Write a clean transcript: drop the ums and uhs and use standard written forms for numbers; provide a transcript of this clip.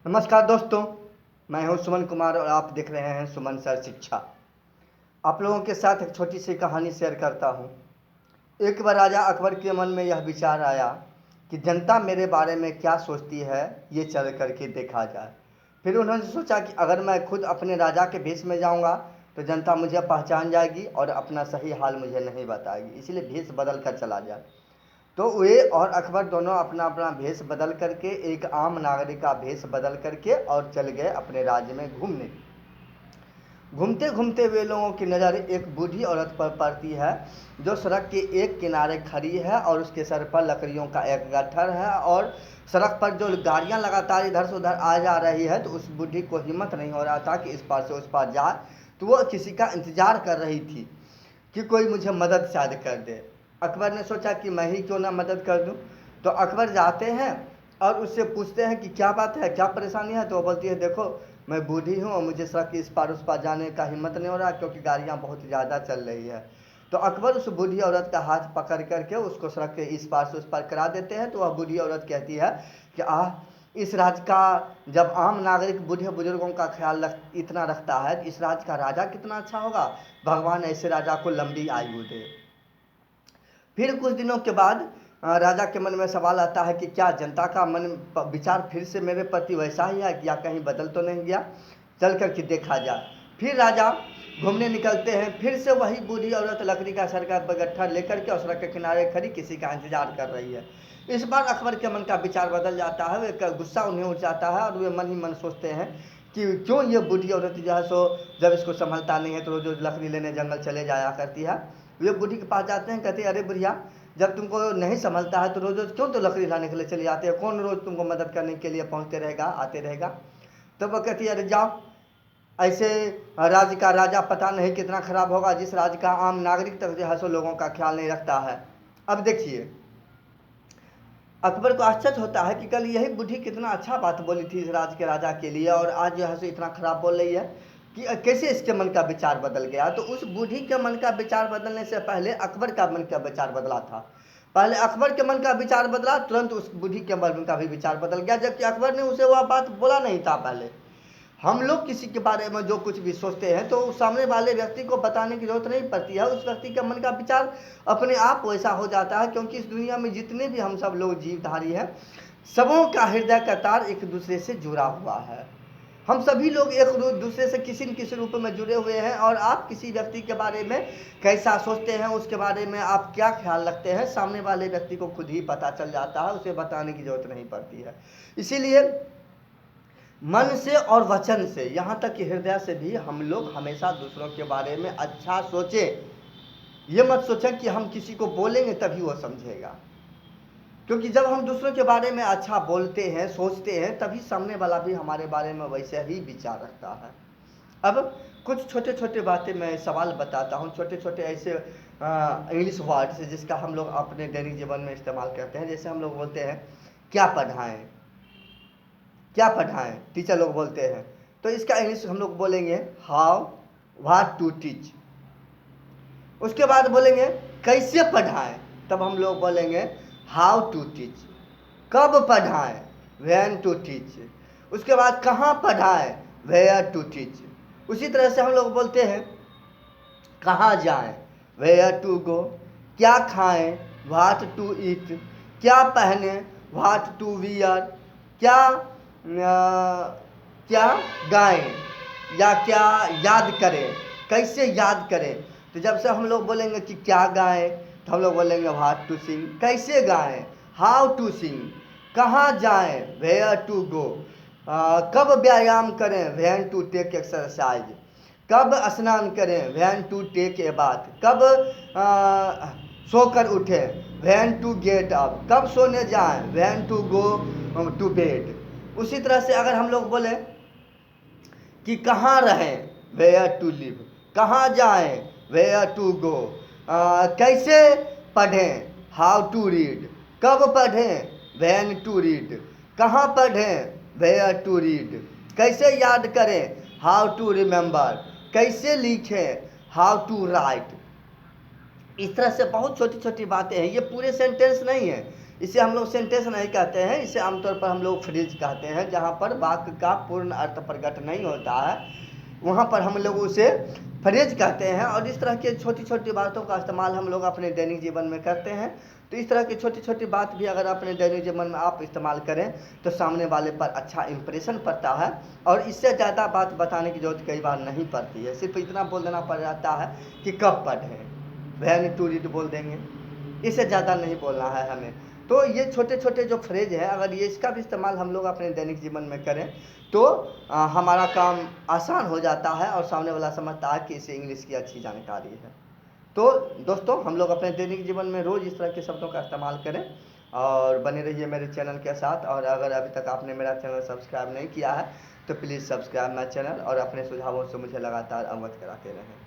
नमस्कार दोस्तों, मैं हूं सुमन कुमार और आप देख रहे हैं सुमन सर शिक्षा। आप लोगों के साथ एक छोटी सी कहानी शेयर करता हूं। एक बार राजा अकबर के मन में यह विचार आया कि जनता मेरे बारे में क्या सोचती है, ये चल करके देखा जाए। फिर उन्होंने सोचा कि अगर मैं खुद अपने राजा के भेष में जाऊंगा तो जनता मुझे पहचान जाएगी और अपना सही हाल मुझे नहीं बताएगी, इसलिए भेष बदल कर चला जाए। तो वे और अकबर दोनों अपना अपना भेष बदल करके, एक आम नागरिक का भेष बदल करके और चल गए अपने राज्य में घूमने। घूमते घूमते वे लोगों की नज़र एक बूढ़ी औरत पर पड़ती है जो सड़क के एक किनारे खड़ी है और उसके सर पर लकड़ियों का एक गट्ठर है और सड़क पर जो गाड़ियां लगातार इधर से उधर आ जा रही है, तो उस बूढ़ी को हिम्मत नहीं हो रहा था कि इस पार से उस पार जाए। तो वो किसी का इंतजार कर रही थी कि कोई मुझे मदद शायद कर दे। अकबर ने सोचा कि मैं ही क्यों ना मदद कर दूं। तो अकबर जाते हैं और उससे पूछते हैं कि क्या बात है, क्या परेशानी है। तो वो बोलती है, देखो मैं बूढ़ी हूँ और मुझे सड़क के इस पार उस पार जाने का हिम्मत नहीं हो रहा क्योंकि गाड़ियाँ बहुत ज़्यादा चल रही है। तो अकबर उस बूढ़ी औरत का हाथ पकड़ करके उसको सड़क के इस पार से उस पार करा देते हैं। तो वह बूढ़ी औरत कहती है कि इस राज्य का, जब आम नागरिक बूढ़े बुजुर्गों का ख्याल इतना रखता है, इस राज्य का राजा कितना अच्छा होगा। भगवान ऐसे राजा को लंबी आयु दे। फिर कुछ दिनों के बाद राजा के मन में सवाल आता है कि क्या जनता का मन विचार फिर से मेरे प्रति वैसा ही है या कहीं बदल तो नहीं गया, चल कर के देखा जाए। फिर राजा घूमने निकलते हैं। फिर से वही बूढ़ी औरत लकड़ी का सर का गट्ठर लेकर के और सड़क के किनारे खड़ी किसी का इंतजार कर रही है। इस बार अकबर के मन का विचार बदल जाता है, वे गुस्सा उन्हें उठ जाता है और वे मन ही मन सोचते हैं कि क्यों ये बूढ़ी औरत जो है सो जब इसको संभलता नहीं है तो रोज रोज लकड़ी लेने जंगल चले जाया करती है। वे बूढ़ी के पास जाते हैं, कहते हैं, अरे बुढ़िया, जब तुमको नहीं संभलता है तो रोज रोज क्यों तो लकड़ी लाने के लिए चले जाते हैं, कौन रोज तुमको मदद करने के लिए पहुंचते रहेगा, आते रहेगा। तब वह कहती है, अरे जाओ, ऐसे राज्य का राजा पता नहीं कितना खराब होगा जिस राज्य का आम नागरिक तक जो है सो लोगों का ख्याल नहीं रखता है। अब देखिए, अकबर को आश्चर्य होता है कि कल यही बूढ़ी कितना अच्छा बात बोली थी इस राज्य के राजा के लिए और आज जो है सो इतना खराब बोल रही है कि कैसे इसके मन का विचार बदल गया। तो उस बूढ़ी के मन का विचार बदलने से पहले अकबर का मन का विचार बदला था। पहले अकबर के मन का विचार बदला, तुरंत उस बूढ़ी के मन का भी विचार बदल गया, जबकि अकबर ने उसे वह बात बोला नहीं था पहले। हम लोग किसी के बारे में जो कुछ भी सोचते हैं तो सामने वाले व्यक्ति को बताने की जरूरत नहीं पड़ती है, उस व्यक्ति का मन का विचार अपने आप वैसा हो जाता है। क्योंकि इस दुनिया में जितने भी हम सब लोग जीवधारी हैं, सबों का हृदय का तार एक दूसरे से जुड़ा हुआ है। हम सभी लोग एक दूसरे से किसी न किसी रूप में जुड़े हुए हैं और आप किसी व्यक्ति के बारे में कैसा सोचते हैं, उसके बारे में आप क्या ख्याल रखते हैं, सामने वाले व्यक्ति को खुद ही पता चल जाता है, उसे बताने की जरूरत नहीं पड़ती है। इसीलिए मन से और वचन से, यहाँ तक कि हृदय से भी हम लोग हमेशा दूसरों के बारे में अच्छा सोचें। ये मत सोचें कि हम किसी को बोलेंगे तभी वो समझेगा, क्योंकि जब हम दूसरों के बारे में अच्छा बोलते हैं, सोचते हैं, तभी सामने वाला भी हमारे बारे में वैसे ही विचार रखता है। अब कुछ छोटे छोटे बातें मैं सवाल बताता हूँ, छोटे छोटे ऐसे इंग्लिश वर्ड्स जिसका हम लोग अपने दैनिक जीवन में इस्तेमाल करते हैं। जैसे हम लोग बोलते हैं क्या पढ़ाएं, क्या पढ़ाएं, टीचर लोग बोलते हैं, तो इसका इंग्लिश हम लोग बोलेंगे हाउ, व्हाट टू टीच। उसके बाद बोलेंगे कैसे पढ़ाएं, तब हम लोग बोलेंगे हाउ टू टीच। कब पढ़ाएं, व्हेन टू टीच। उसके बाद कहाँ पढ़ाएं, वेयर टू टीच। उसी तरह से हम लोग बोलते हैं कहाँ जाएं, वेयर टू गो। क्या खाएं, व्हाट टू ईट। क्या पहने, व्हाट टू वियर। क्या क्या गाएं या क्या याद करें, कैसे याद करें। तो जब से हम लोग बोलेंगे कि क्या गाएं, तो हम लोग बोलेंगे व्हाट टू सिंग। कैसे गाएं, हाउ टू सिंग। कहाँ जाएं, वेयर टू गो। कब व्यायाम करें, व्हेन टू टेक एक्सरसाइज। कब स्नान करें, when to take a bath. कब सोकर उठें, व्हेन टू गेट अप। कब सोने जाएं, when to go to bed. उसी तरह से अगर हम लोग बोलें कि कहाँ रहें, वेयर टू लिव। कहाँ जाएं, वेयर टू गो। कैसे पढ़ें, हाउ टू रीड। कब पढ़ें, व्हेन टू रीड। कहाँ पढ़ें, वेयर टू रीड। कैसे याद करें, हाउ टू रिमेंबर। कैसे लिखें, हाउ टू राइट। इस तरह से बहुत छोटी छोटी बातें हैं, ये पूरे सेंटेंस नहीं है, इसे हम लोग सेंटेंस नहीं कहते हैं, इसे आमतौर पर हम लोग फ्रेज कहते हैं। जहाँ पर वाक्य का पूर्ण अर्थ प्रकट नहीं होता है वहाँ पर हम लोग उसे फ्रेज कहते हैं। और इस तरह की छोटी छोटी बातों का इस्तेमाल हम लोग अपने दैनिक जीवन में करते हैं। तो इस तरह की छोटी छोटी बात भी अगर अपने दैनिक जीवन में आप इस्तेमाल करें तो सामने वाले पर अच्छा इंप्रेशन पड़ता है। और इससे ज़्यादा बात बताने की जरूरत कई बार नहीं पड़ती है, सिर्फ इतना बोल देना पड़ जाता है कि कब पढ़ें, वैन टू रीड बोल देंगे, इससे ज़्यादा नहीं बोलना है हमें। तो ये छोटे छोटे जो फ्रेज हैं, अगर ये इसका भी इस्तेमाल हम लोग अपने दैनिक जीवन में करें तो हमारा काम आसान हो जाता है और सामने वाला समझता है कि इसे इंग्लिश की अच्छी जानकारी है। तो दोस्तों, हम लोग अपने दैनिक जीवन में रोज़ इस तरह के शब्दों का इस्तेमाल करें और बने रहिए मेरे चैनल के साथ। और अगर अभी तक आपने मेरा चैनल सब्सक्राइब नहीं किया है तो प्लीज़ सब्सक्राइब माई चैनल और अपने सुझावों से मुझे लगातार अवगत कराते रहें।